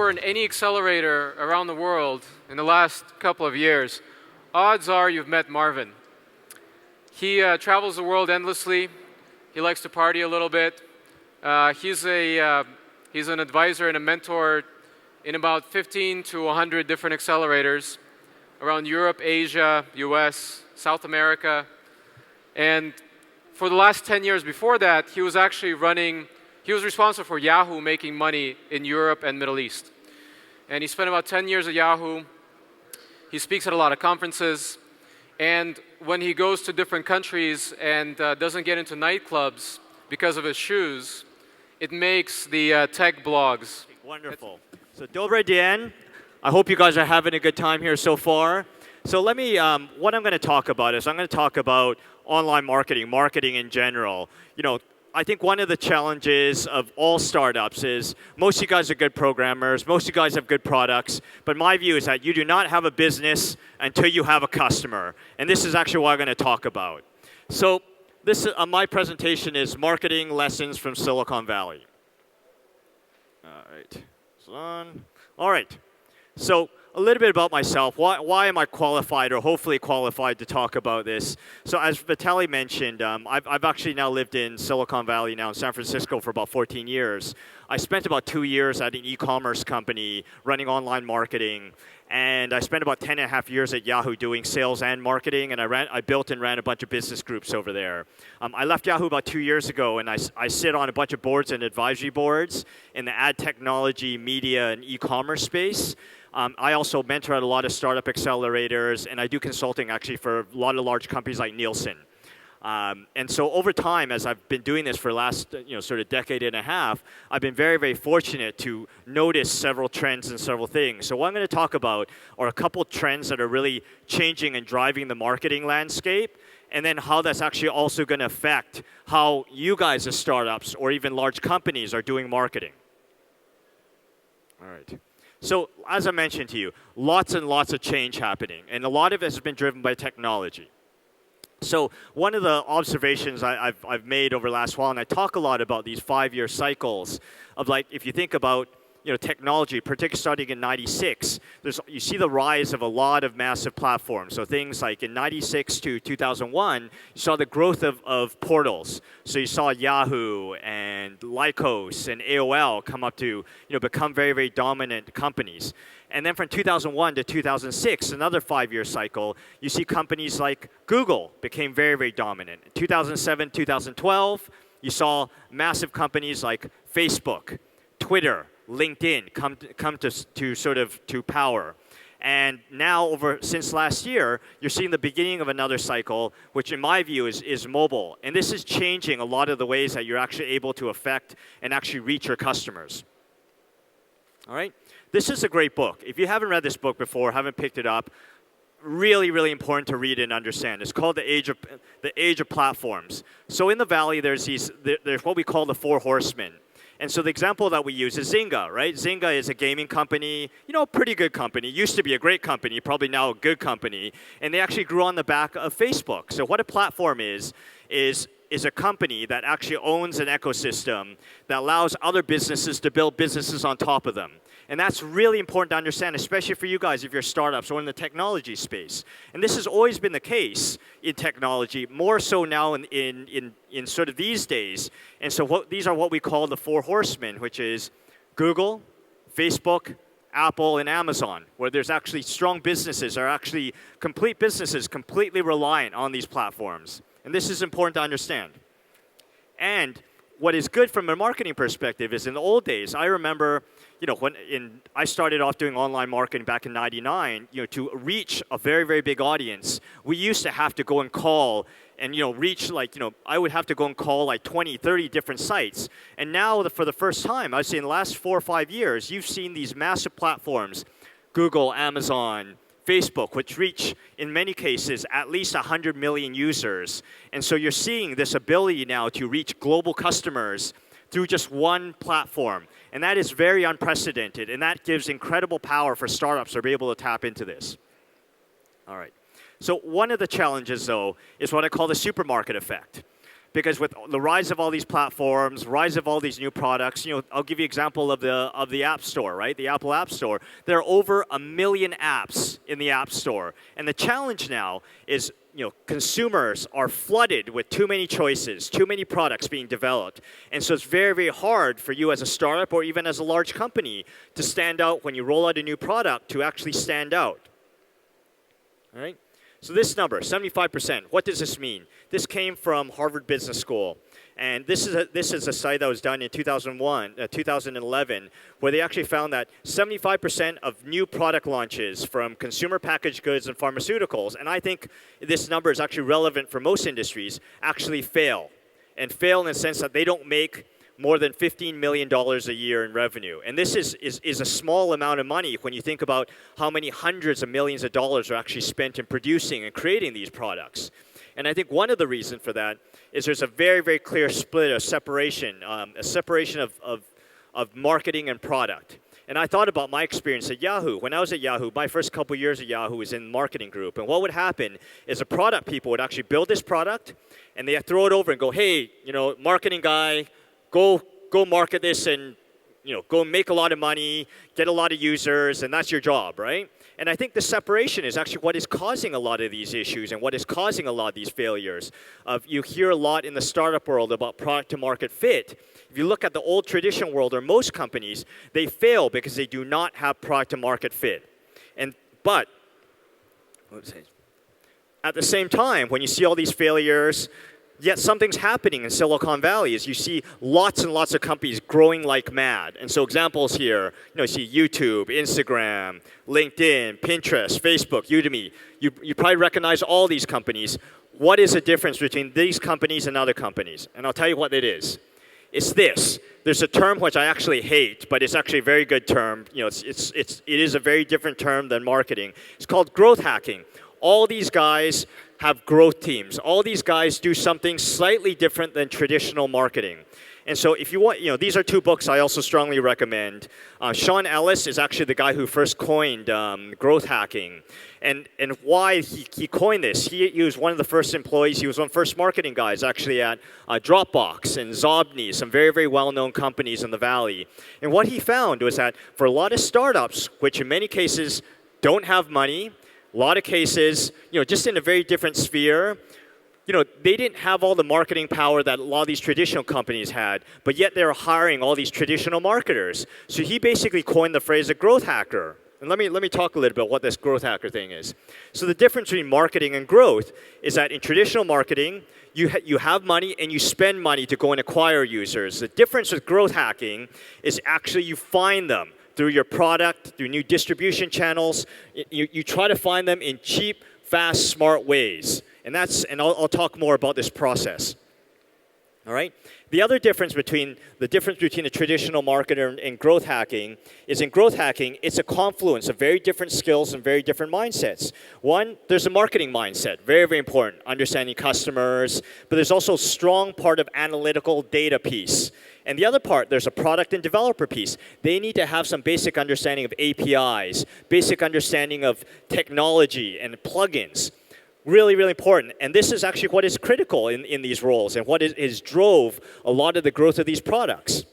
offer in any accelerator around the world in the last couple of years, odds are you've met Marvin. He travels the world endlessly. He likes to party a little bit. He's an advisor and a mentor in about 15 to 100 different accelerators around Europe, Asia, US, South America. And for the last 10 years before that, he was responsible for Yahoo making money in Europe and Middle East. And he spent about 10 years at Yahoo. He speaks at a lot of conferences. And when he goes to different countries and doesn't get into nightclubs because of his shoes, it makes the tech blogs. Wonderful. So Dobre Dien. I hope you guys are having a good time here so far. So let me, what I'm going to talk about is I'm going to talk about online marketing in general. You know, I think one of the challenges of all startups is most of you guys are good programmers, most of you guys have good products, but my view is that you do not have a business until you have a customer. And this is actually what I'm going to talk about. So this, my presentation is marketing lessons from Silicon Valley. All right. It's on. All right. So a little bit about myself. Why am I qualified or hopefully qualified to talk about this? So as Vitaly mentioned, I've actually now lived in Silicon Valley now in San Francisco for about 14 years. I spent about 2 years at an e-commerce company running online marketing. And I spent about 10 and a half years at Yahoo doing sales and marketing. And I built and ran a bunch of business groups over there. I left Yahoo about 2 years ago. And I sit on a bunch of boards and advisory boards in the ad technology, media, and e-commerce space. I also mentor at a lot of startup accelerators, and I do consulting actually for a lot of large companies like Nielsen. And so over time, as I've been doing this for the last sort of decade and a half, I've been very, very fortunate to notice several trends and several things. So what I'm going to talk about are a couple trends that are really changing and driving the marketing landscape, and then how that's actually also going to affect how you guys as startups or even large companies are doing marketing. All right. So as I mentioned to you, lots and lots of change happening. And a lot of it has been driven by technology. So one of the observations I've made over the last while, and I talk a lot about these 5-year cycles of like, if you think about technology, particularly starting in '96, you see the rise of a lot of massive platforms. So things like in '96 to 2001, you saw the growth of portals. So you saw Yahoo and Lycos and AOL come up to become very, very dominant companies. And then from 2001 to 2006, another 5-year cycle, you see companies like Google became very, very dominant. In 2007, 2012, you saw massive companies like Facebook, Twitter, LinkedIn come to power. And now since last year, you're seeing the beginning of another cycle, which in my view is mobile. And this is changing a lot of the ways that you're actually able to affect and actually reach your customers. All right? This is a great book. If you haven't read this book before, haven't picked it up, really, really important to read and understand. It's called The Age of Platforms. So in the Valley, there's what we call the 4 horsemen. And so the example that we use is Zynga, right? Zynga is a gaming company, a pretty good company. Used to be a great company, probably now a good company. And they actually grew on the back of Facebook. So what a platform is a company that actually owns an ecosystem that allows other businesses to build businesses on top of them. And that's really important to understand, especially for you guys if you're startups or in the technology space. And this has always been the case in technology, more so now in sort of these days. And so these are what we call the 4 horsemen, which is Google, Facebook, Apple, and Amazon, where there's actually strong businesses, are actually complete businesses completely reliant on these platforms. And this is important to understand. And what is good from a marketing perspective is in the old days, I remember, when I started off doing online marketing back in '99, to reach a very, very big audience, we used to have to go and call and, reach I would have to go and call like 20, 30 different sites. And now for the first time, I'd say in the last 4 or 5 years, you've seen these massive platforms, Google, Amazon, Facebook, which reach, in many cases, at least 100 million users. And so you're seeing this ability now to reach global customers through just one platform. And that is very unprecedented. And that gives incredible power for startups to be able to tap into this. All right. So one of the challenges, though, is what I call the supermarket effect. Because with the rise of all these platforms, rise of all these new products, I'll give you an example of the App Store, right? The Apple App Store. There are over 1 million apps in the App Store. And the challenge now is, consumers are flooded with too many choices, too many products being developed. And so it's very, very hard for you as a startup or even as a large company to stand out when you roll out a new product, to actually stand out. All right? So this number, 75%, what does this mean? This came from Harvard Business School. And this is a site that was done in 2011, where they actually found that 75% of new product launches from consumer packaged goods and pharmaceuticals, and I think this number is actually relevant for most industries, actually fail. And fail in the sense that they don't make more than $15 million a year in revenue. And this is a small amount of money when you think about how many hundreds of millions of dollars are actually spent in producing and creating these products. And I think one of the reasons for that is there's a very, very clear split, a separation of marketing and product. And I thought about my experience at Yahoo. When I was at Yahoo, my first couple years at Yahoo was in the marketing group. And what would happen is the product people would actually build this product, and they throw it over and go, hey, marketing guy, go market this and go make a lot of money, get a lot of users, and that's your job, right? And I think the separation is actually what is causing a lot of these issues and what is causing a lot of these failures. You hear a lot in the startup world about product to market fit. If you look at the old traditional world, or most companies, they fail because they do not have product to market fit. But at the same time, when you see all these failures, yet something's happening in Silicon Valley as you see lots and lots of companies growing like mad. And so examples here, you see YouTube, Instagram, LinkedIn, Pinterest, Facebook, Udemy. You probably recognize all these companies. What is the difference between these companies and other companies? And I'll tell you what it is. It's this. There's a term which I actually hate, but it's actually a very good term. It is a very different term than marketing. It's called growth hacking. All these guys have growth teams. All these guys do something slightly different than traditional marketing. And so if you want, these are two books I also strongly recommend. Sean Ellis is actually the guy who first coined growth hacking. And why he coined this, he was one of the first employees, he was one of the first marketing guys actually at Dropbox and Zobni, some very, very well-known companies in the Valley. And what he found was that for a lot of startups, which in many cases don't have money, a lot of cases, just in a very different sphere, they didn't have all the marketing power that a lot of these traditional companies had, but yet they were hiring all these traditional marketers. So he basically coined the phrase a growth hacker. And let me talk a little bit about what this growth hacker thing is. So the difference between marketing and growth is that in traditional marketing, you have money and you spend money to go and acquire users. The difference with growth hacking is actually you find them through your product, through new distribution channels. You try to find them in cheap, fast, smart ways. And I'll talk more about this process. All right? The other difference between a traditional marketer and growth hacking is in growth hacking, it's a confluence of very different skills and very different mindsets. One, there's a marketing mindset, very, very important, understanding customers, but there's also a strong part of analytical data piece. And the other part, there's a product and developer piece. They need to have some basic understanding of APIs, basic understanding of technology and plugins. Really, really important. And this is actually what is critical in these roles and what is drove a lot of the growth of these products.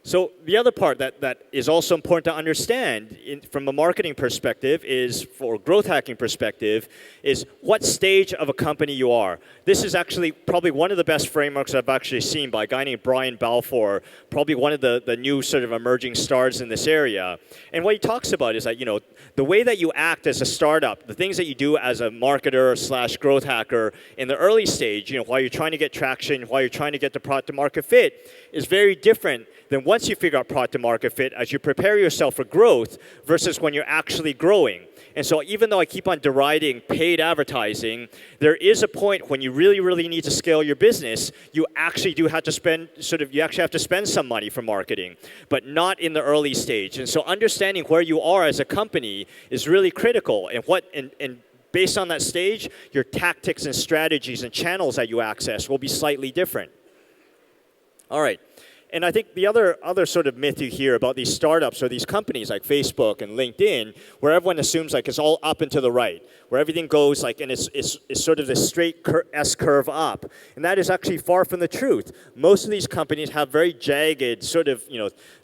So the other part that is also important to understand from a marketing perspective is, for growth hacking perspective, is what stage of a company you are. This is actually probably one of the best frameworks I've actually seen by a guy named Brian Balfour, probably one of the new sort of emerging stars in this area. And what he talks about is that, the way that you act as a startup, the things that you do as a marketer / growth hacker in the early stage, while you're trying to get traction, while you're trying to get the product to market fit, is very different than once you figure out product to market fit as you prepare yourself for growth versus when you're actually growing. And so even though I keep on deriding paid advertising, there is a point when you really, really need to scale your business, you actually do have to spend some money for marketing, but not in the early stage. And so understanding where you are as a company is really critical. And based on that stage, your tactics and strategies and channels that you access will be slightly different. All right. And I think the other sort of myth you hear about these startups or these companies like Facebook and LinkedIn, where everyone assumes like it's all up and to the right, where everything goes like, and it's sort of this straight S curve up. And that is actually far from the truth. Most of these companies have very jagged sort of,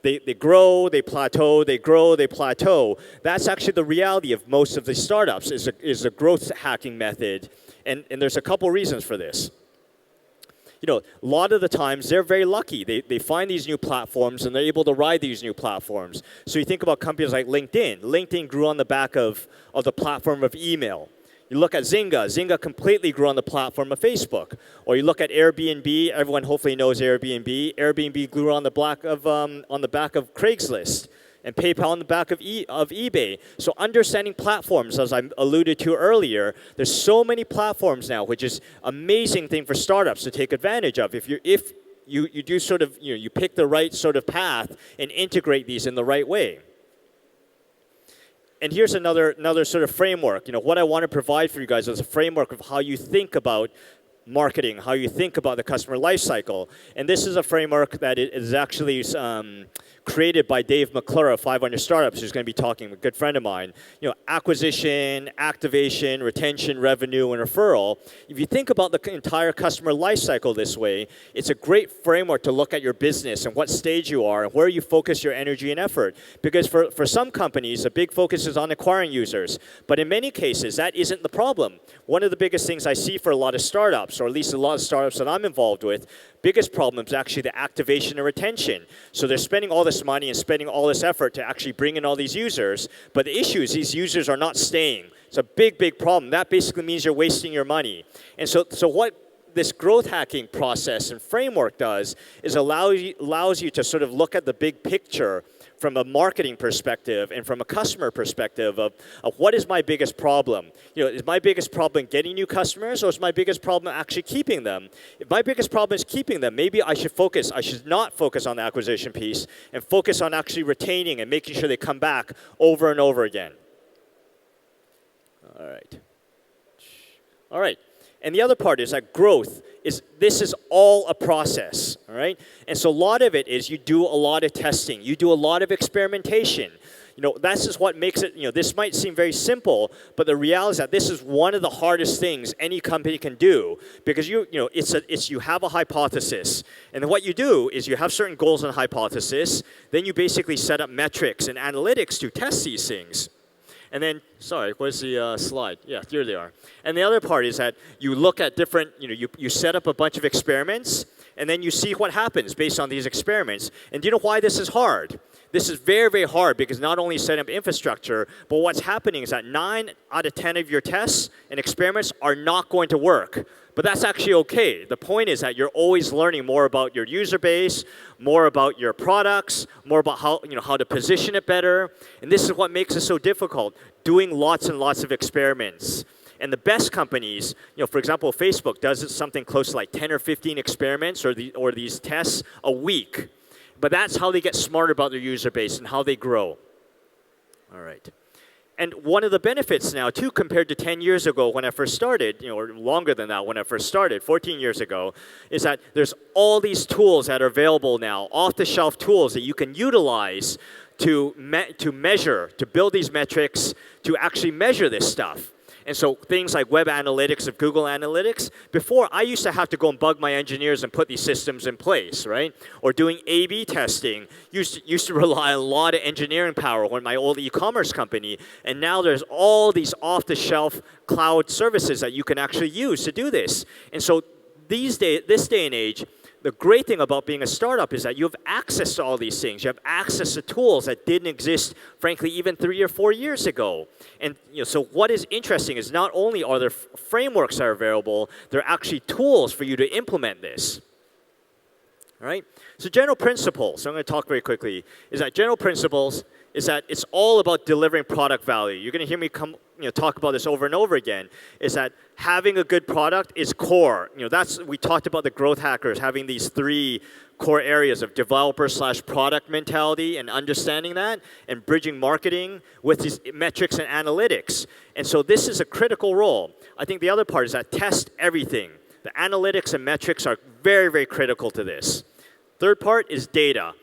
they grow, they plateau, they grow, they plateau. That's actually the reality of most of the startups is a growth hacking method. And there's a couple reasons for this. A lot of the times they're very lucky. They find these new platforms and they're able to ride these new platforms. So you think about companies like LinkedIn. LinkedIn grew on the back of the platform of email. You look at Zynga. Zynga completely grew on the platform of Facebook. Or you look at Airbnb. Everyone hopefully knows Airbnb. Airbnb grew on the back of Craigslist. And PayPal on the back of eBay. So understanding platforms, as I alluded to earlier, there's so many platforms now, which is an amazing thing for startups to take advantage of. If you do sort of, you pick the right sort of path and integrate these in the right way. And here's another sort of framework. What I want to provide for you guys is a framework of how you think about marketing, how you think about the customer lifecycle. And this is a framework that is actually created by Dave McClure of 500 Startups, who's going to be talking, a good friend of mine. Acquisition, activation, retention, revenue, and referral. If you think about the entire customer lifecycle this way, it's a great framework to look at your business and what stage you are and where you focus your energy and effort. Because for some companies, a big focus is on acquiring users. But in many cases, that isn't the problem. One of the biggest things I see for a lot of startups, or at least a lot of startups that I'm involved with, biggest problem is actually the activation and retention. So they're spending all this money and spending all this effort to actually bring in all these users, but the issue is these users are not staying. It's a big, big problem. That basically means you're wasting your money. And so what this growth hacking process and framework does is allows you to sort of look at the big picture from a marketing perspective and from a customer perspective of what is my biggest problem? Is my biggest problem getting new customers, or is my biggest problem actually keeping them? If my biggest problem is keeping them, maybe I should not focus on the acquisition piece and focus on actually retaining and making sure they come back over and over again. All right. And the other part is that growth this is all a process, all right? And so a lot of it is you do a lot of testing. You do a lot of experimentation. That's just what makes it, this might seem very simple, but the reality is that this is one of the hardest things any company can do, because you have a hypothesis. And then what you do is you have certain goals and hypothesis, then you basically set up metrics and analytics to test these things. And then, sorry, where's the slide? Yeah, here they are. And the other part is that you look at different, you set up a bunch of experiments, and then you see what happens based on these experiments. And do you know why this is hard? This is very, very hard because not only setting up infrastructure, but what's happening is that 9 out of 10 of your tests and experiments are not going to work. But that's actually okay. The point is that you're always learning more about your user base, more about your products, more about how to position it better. And this is what makes it so difficult, doing lots and lots of experiments. And the best companies, for example, Facebook does something close to like 10 or 15 experiments or these tests a week. But that's how they get smarter about their user base and how they grow. All right. And one of the benefits now, too, compared to 10 years ago when I first started, or longer than that when I first started, 14 years ago, is that there's all these tools that are available now, off-the-shelf tools that you can utilize to measure, to build these metrics, to actually measure this stuff. And so things like web analytics of Google Analytics, before I used to have to go and bug my engineers and put these systems in place, right? Or doing A/B testing, used to rely on a lot of engineering power when my old e-commerce company. And now there's all these off-the-shelf cloud services that you can actually use to do this. And so this day and age, the great thing about being a startup is that you have access to all these things. You have access to tools that didn't exist, frankly, even 3 or 4 years ago. And so what is interesting is not only are there frameworks that are available, there are actually tools for you to implement this. All right? So general principles, so I'm going to talk very quickly, is that general principles is that it's all about delivering product value. You're going to hear me talk about this over and over again, is that having a good product is core. We talked about the growth hackers having these 3 core areas of developer/product mentality and understanding that, and bridging marketing with these metrics and analytics. And so this is a critical role. I think the other part is that test everything. The analytics and metrics are very, very critical to this. Third part is data.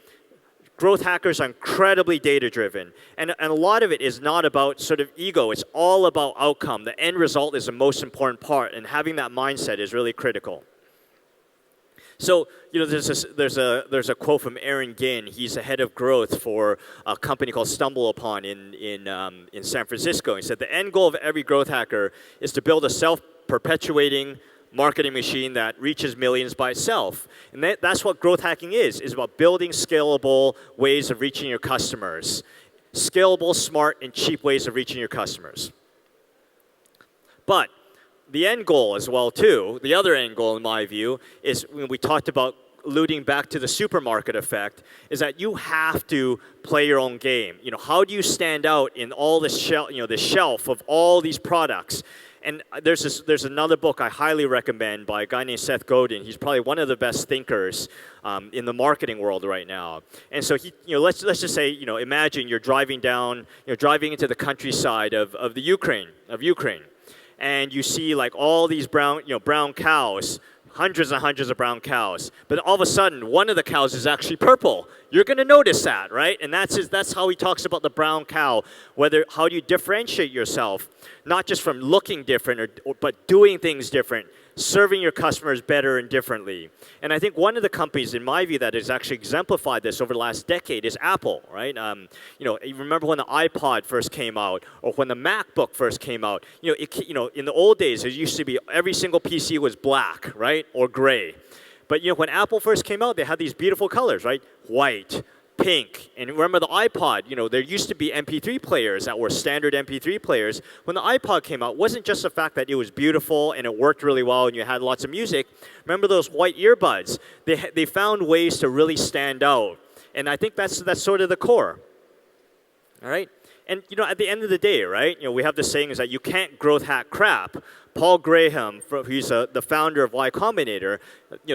Growth hackers are incredibly data-driven. And a lot of it is not about sort of ego. It's all about outcome. The end result is the most important part, and having that mindset is really critical. So, there's a quote from Aaron Ginn. He's the head of growth for a company called StumbleUpon in San Francisco. He said, the end goal of every growth hacker is to build a self-perpetuating marketing machine that reaches millions by itself. And that's what growth hacking is about building scalable ways of reaching your customers. Scalable, smart, and cheap ways of reaching your customers. But the end goal as well, too, the other end goal, in my view, is when we talked about alluding back to the supermarket effect, is that you have to play your own game. How do you stand out in all this shelf of all these products? And there's another book I highly recommend by a guy named Seth Godin. He's probably one of the best thinkers in the marketing world right now. And so let's just say, imagine you're driving into the countryside of Ukraine, and you see like all these brown cows, hundreds and hundreds of brown cows. But all of a sudden, one of the cows is actually purple. You're going to notice that, right? And that's how he talks about the brown cow. How do you differentiate yourself, not just from looking different, but doing things different, serving your customers better and differently. And I think one of the companies, in my view, that has actually exemplified this over the last decade is Apple, right? You remember when the iPod first came out, or when the MacBook first came out. In the old days, it used to be every single PC was black, right, or gray. But when Apple first came out, they had these beautiful colors, right? White, pink. And remember the iPod, there used to be MP3 players that were standard MP3 players. When the iPod came out, it wasn't just the fact that it was beautiful and it worked really well and you had lots of music. Remember those white earbuds? They found ways to really stand out. And I think that's sort of the core. All right? And at the end of the day, right, we have this saying is that you can't growth hack crap. Paul Graham, who's the founder of Y Combinator,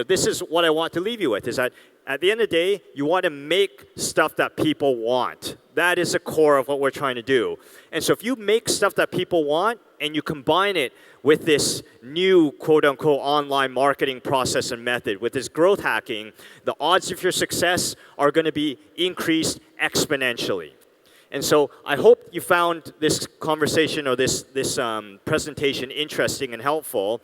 this is what I want to leave you with, is that at the end of the day, you want to make stuff that people want. That is the core of what we're trying to do. And so if you make stuff that people want and you combine it with this new quote-unquote online marketing process and method, with this growth hacking, the odds of your success are going to be increased exponentially. And so I hope you found this conversation or this presentation interesting and helpful.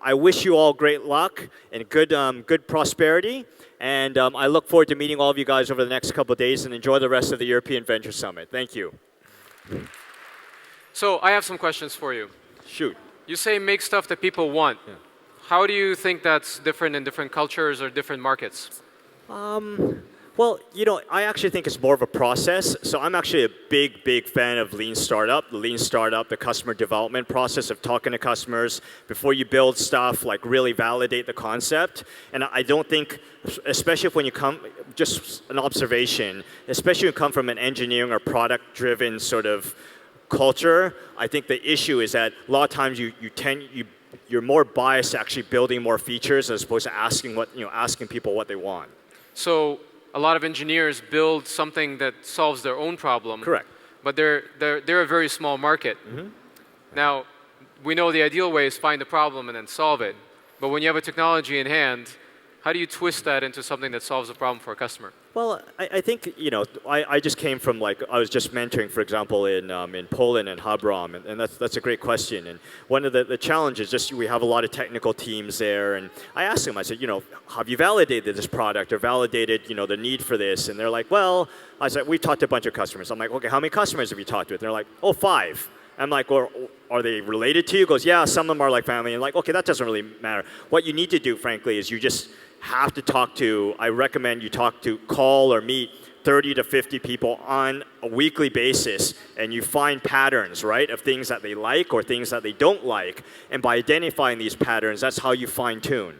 I wish you all great luck and good prosperity. And I look forward to meeting all of you guys over the next couple of days, and enjoy the rest of the European Venture Summit. Thank you. So I have some questions for you. Shoot. You say make stuff that people want. Yeah. How do you think that's different in different cultures or different markets? Well, I actually think it's more of a process. So I'm actually a big fan of Lean Startup. The Lean Startup, the customer development process of talking to customers before you build stuff, like really validate the concept. And I don't think, especially when you come, just an observation, especially when you come from an engineering or product-driven sort of culture, I think the issue is that a lot of times you're more biased to actually building more features as opposed to asking people what they want. So a lot of engineers build something that solves their own problem. Correct. But they're a very small market. Mm-hmm. Now, we know the ideal way is find a problem and then solve it. But when you have a technology in hand, how do you twist that into something that solves a problem for a customer? Well, I think, I just came from, I was just mentoring, for example, in Poland and Habrom, and that's a great question. And one of the challenges, just we have a lot of technical teams there, and I asked them, I said, have you validated this product or validated, the need for this? And they're like, well, I said, we've talked to a bunch of customers. I'm like, okay, how many customers have you talked with? And they're like, 5. I'm like, well, are they related to you? He goes, yeah, some of them are like family. And like, okay, that doesn't really matter. What you need to do, frankly, is you just have to I recommend you call or meet 30 to 50 people on a weekly basis, and you find patterns, right, of things that they like or things that they don't like. And by identifying these patterns, that's how you fine tune.